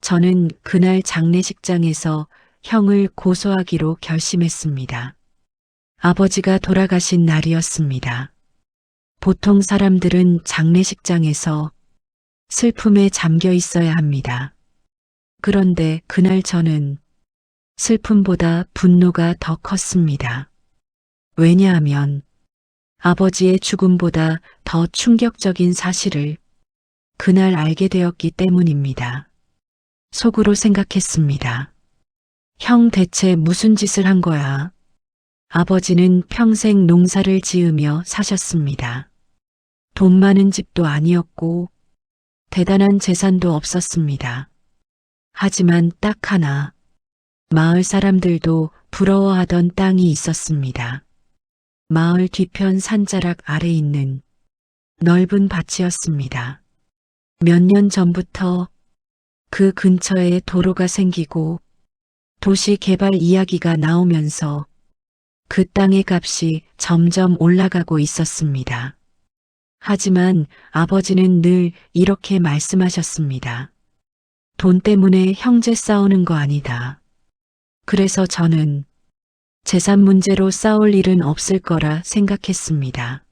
저는 그날 장례식장에서 형을 고소하기로 결심했습니다. 아버지가 돌아가신 날이었습니다. 보통 사람들은 장례식장에서 슬픔에 잠겨 있어야 합니다. 그런데 그날 저는 슬픔보다 분노가 더 컸습니다. 왜냐하면 아버지의 죽음보다 더 충격적인 사실을 그날 알게 되었기 때문입니다. 속으로 생각했습니다. 형 대체 무슨 짓을 한 거야? 아버지는 평생 농사를 지으며 사셨습니다. 돈 많은 집도 아니었고 대단한 재산도 없었습니다. 하지만 딱 하나, 마을 사람들도 부러워하던 땅이 있었습니다. 마을 뒤편 산자락 아래 있는 넓은 밭이었습니다. 몇 년 전부터 그 근처에 도로가 생기고 도시 개발 이야기가 나오면서 그 땅의 값이 점점 올라가고 있었습니다. 하지만 아버지는 늘 이렇게 말씀하셨습니다. 돈 때문에 형제 싸우는 거 아니다. 그래서 저는 재산 문제로 싸울 일은 없을 거라 생각했습니다.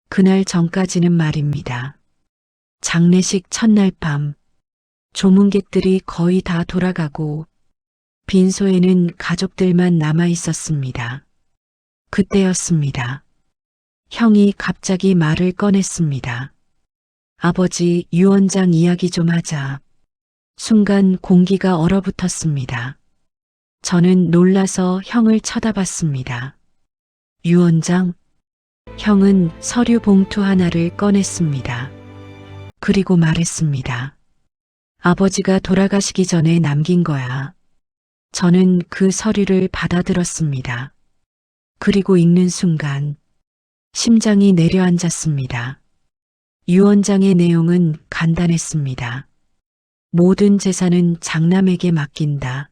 그날 전까지는 말입니다. 장례식 첫날 밤, 조문객들이 거의 다 돌아가고 빈소에는 가족들만 남아 있었습니다. 그때였습니다. 형이 갑자기 말을 꺼냈습니다. 아버지, 유원장 이야기 좀 하자. 순간 공기가 얼어붙었습니다. 저는 놀라서 형을 쳐다봤습니다. 유원장? 형은 서류 봉투 하나를 꺼냈습니다. 그리고 말했습니다. 아버지가 돌아가시기 전에 남긴 거야. 저는 그 서류를 받아들었습니다. 그리고 읽는 순간 심장이 내려앉았습니다. 유원장의 내용은 간단했습니다. 모든 재산은 장남에게 맡긴다.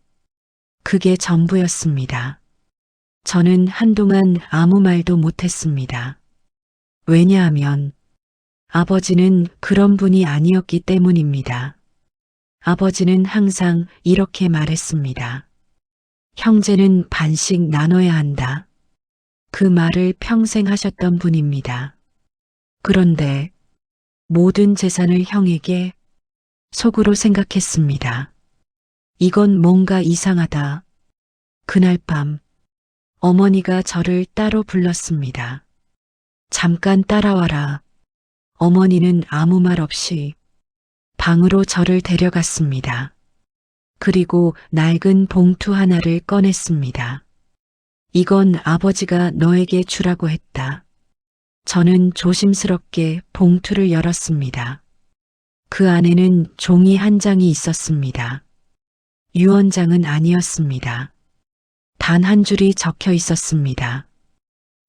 그게 전부였습니다. 저는 한동안 아무 말도 못했습니다. 왜냐하면 아버지는 그런 분이 아니었기 때문입니다. 아버지는 항상 이렇게 말했습니다. 형제는 반씩 나눠야 한다. 그 말을 평생 하셨던 분입니다. 그런데 모든 재산을 형에게 속으로 생각했습니다. 이건 뭔가 이상하다. 그날 밤 어머니가 저를 따로 불렀습니다. 잠깐 따라와라. 어머니는 아무 말 없이 방으로 저를 데려갔습니다. 그리고 낡은 봉투 하나를 꺼냈습니다. 이건 아버지가 너에게 주라고 했다. 저는 조심스럽게 봉투를 열었습니다. 그 안에는 종이 한 장이 있었습니다. 유언장은 아니었습니다. 단 한 줄이 적혀 있었습니다.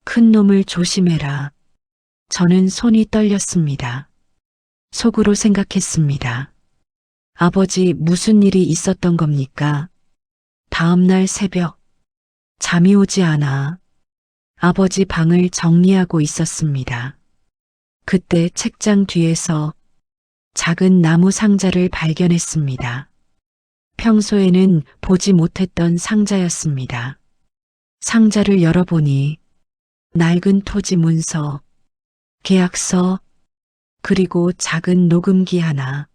큰 놈을 조심해라. 저는 손이 떨렸습니다. 속으로 생각했습니다. 아버지, 무슨 일이 있었던 겁니까? 다음 날 새벽, 잠이 오지 않아 아버지 방을 정리하고 있었습니다. 그때 책장 뒤에서 작은 나무 상자를 발견했습니다. 평소에는 보지 못했던 상자였습니다. 상자를 열어보니 낡은 토지 문서, 계약서, 그리고 작은 녹음기 하나가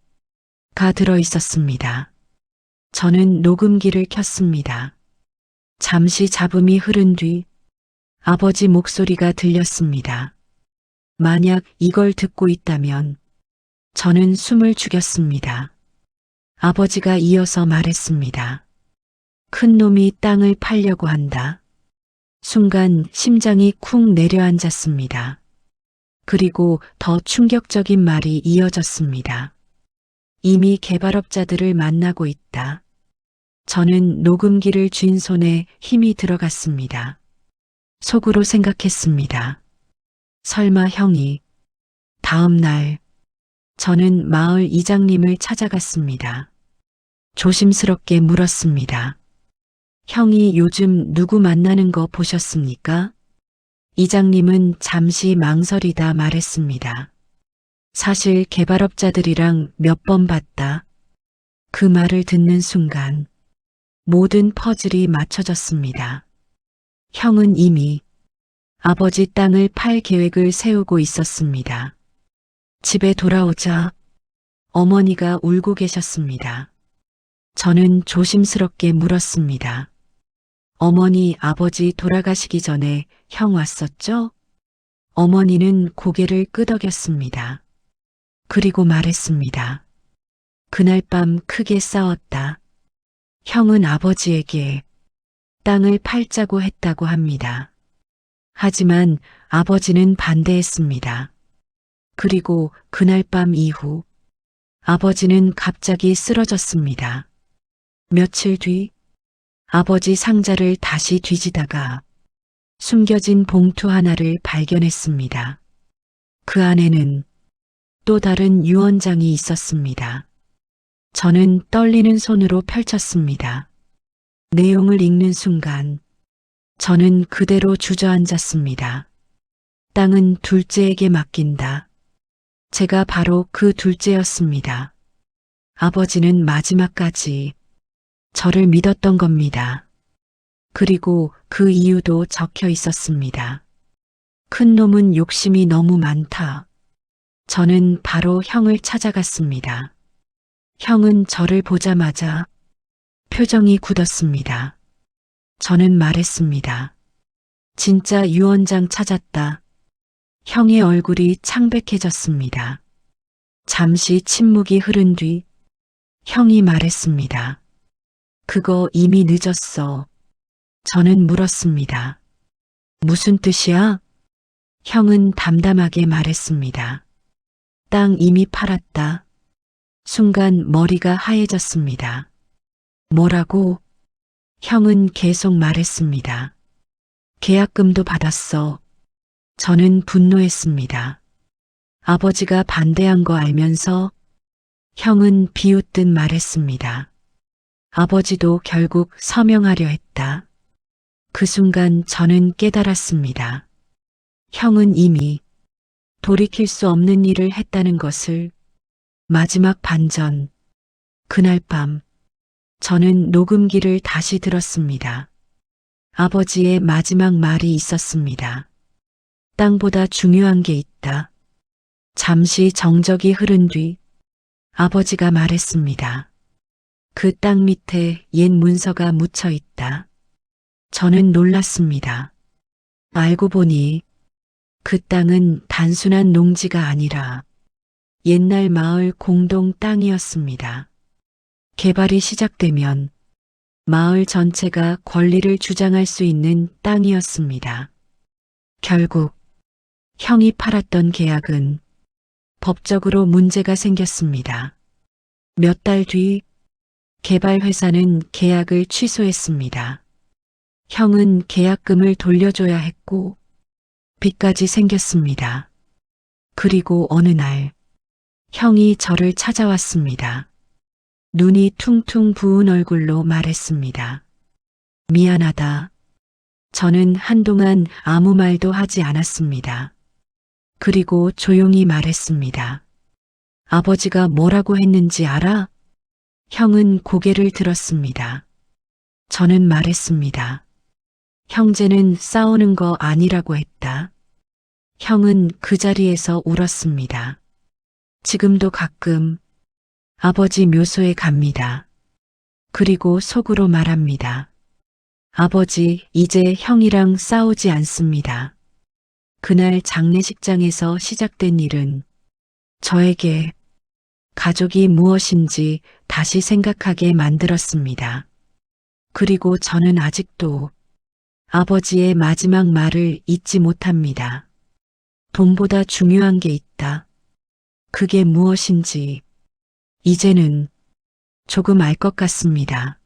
들어 있었습니다. 저는 녹음기를 켰습니다. 잠시 잡음이 흐른 뒤 아버지 목소리가 들렸습니다. 만약 이걸 듣고 있다면 저는 숨을 죽였습니다. 아버지가 이어서 말했습니다. 큰 놈이 땅을 팔려고 한다. 순간 심장이 쿵 내려앉았습니다. 그리고 더 충격적인 말이 이어졌습니다. 이미 개발업자들을 만나고 있다. 저는 녹음기를 쥔 손에 힘이 들어갔습니다. 속으로 생각했습니다. 설마 형이. 다음 날 저는 마을 이장님을 찾아갔습니다. 조심스럽게 물었습니다. 형이 요즘 누구 만나는 거 보셨습니까? 이장님은 잠시 망설이다 말했습니다. 사실 개발업자들이랑 몇 번 봤다. 그 말을 듣는 순간 모든 퍼즐이 맞춰졌습니다. 형은 이미 아버지 땅을 팔 계획을 세우고 있었습니다. 집에 돌아오자 어머니가 울고 계셨습니다. 저는 조심스럽게 물었습니다. 어머니, 아버지 돌아가시기 전에 형 왔었죠? 어머니는 고개를 끄덕였습니다. 그리고 말했습니다. 그날 밤 크게 싸웠다. 형은 아버지에게 땅을 팔자고 했다고 합니다. 하지만 아버지는 반대했습니다. 그리고 그날 밤 이후 아버지는 갑자기 쓰러졌습니다. 며칠 뒤 아버지 상자를 다시 뒤지다가 숨겨진 봉투 하나를 발견했습니다. 그 안에는 또 다른 유언장이 있었습니다. 저는 떨리는 손으로 펼쳤습니다. 내용을 읽는 순간 저는 그대로 주저앉았습니다. 땅은 둘째에게 맡긴다. 제가 바로 그 둘째였습니다. 아버지는 마지막까지 저를 믿었던 겁니다. 그리고 그 이유도 적혀 있었습니다. 큰 놈은 욕심이 너무 많다. 저는 바로 형을 찾아갔습니다. 형은 저를 보자마자 표정이 굳었습니다. 저는 말했습니다. 진짜 유언장 찾았다. 형의 얼굴이 창백해졌습니다. 잠시 침묵이 흐른 뒤 형이 말했습니다. 그거 이미 늦었어. 저는 물었습니다. 무슨 뜻이야? 형은 담담하게 말했습니다. 땅 이미 팔았다. 순간 머리가 하얘졌습니다. 뭐라고? 형은 계속 말했습니다. 계약금도 받았어. 저는 분노했습니다. 아버지가 반대한 거 알면서 형은 비웃듯 말했습니다. 아버지도 결국 서명하려 했다. 그 순간 저는 깨달았습니다. 형은 이미 돌이킬 수 없는 일을 했다는 것을. 마지막 반전. 그날 밤 저는 녹음기를 다시 들었습니다. 아버지의 마지막 말이 있었습니다. 땅보다 중요한 게 있다. 잠시 정적이 흐른 뒤 아버지가 말했습니다. 그 땅 밑에 옛 문서가 묻혀 있다. 저는 놀랐습니다. 알고 보니 그 땅은 단순한 농지가 아니라 옛날 마을 공동 땅이었습니다. 개발이 시작되면 마을 전체가 권리를 주장할 수 있는 땅이었습니다. 결국 형이 팔았던 계약은 법적으로 문제가 생겼습니다. 몇 달 뒤 개발회사는 계약을 취소했습니다. 형은 계약금을 돌려줘야 했고 빚까지 생겼습니다. 그리고 어느 날 형이 저를 찾아왔습니다. 눈이 퉁퉁 부은 얼굴로 말했습니다. 미안하다. 저는 한동안 아무 말도 하지 않았습니다. 그리고 조용히 말했습니다. 아버지가 뭐라고 했는지 알아? 형은 고개를 들었습니다. 저는 말했습니다. 형제는 싸우는 거 아니라고 했다. 형은 그 자리에서 울었습니다. 지금도 가끔 아버지 묘소에 갑니다. 그리고 속으로 말합니다. 아버지, 이제 형이랑 싸우지 않습니다. 그날 장례식장에서 시작된 일은 저에게 가족이 무엇인지 다시 생각하게 만들었습니다. 그리고 저는 아직도 아버지의 마지막 말을 잊지 못합니다. 돈보다 중요한 게 있다. 그게 무엇인지 이제는 조금 알 것 같습니다.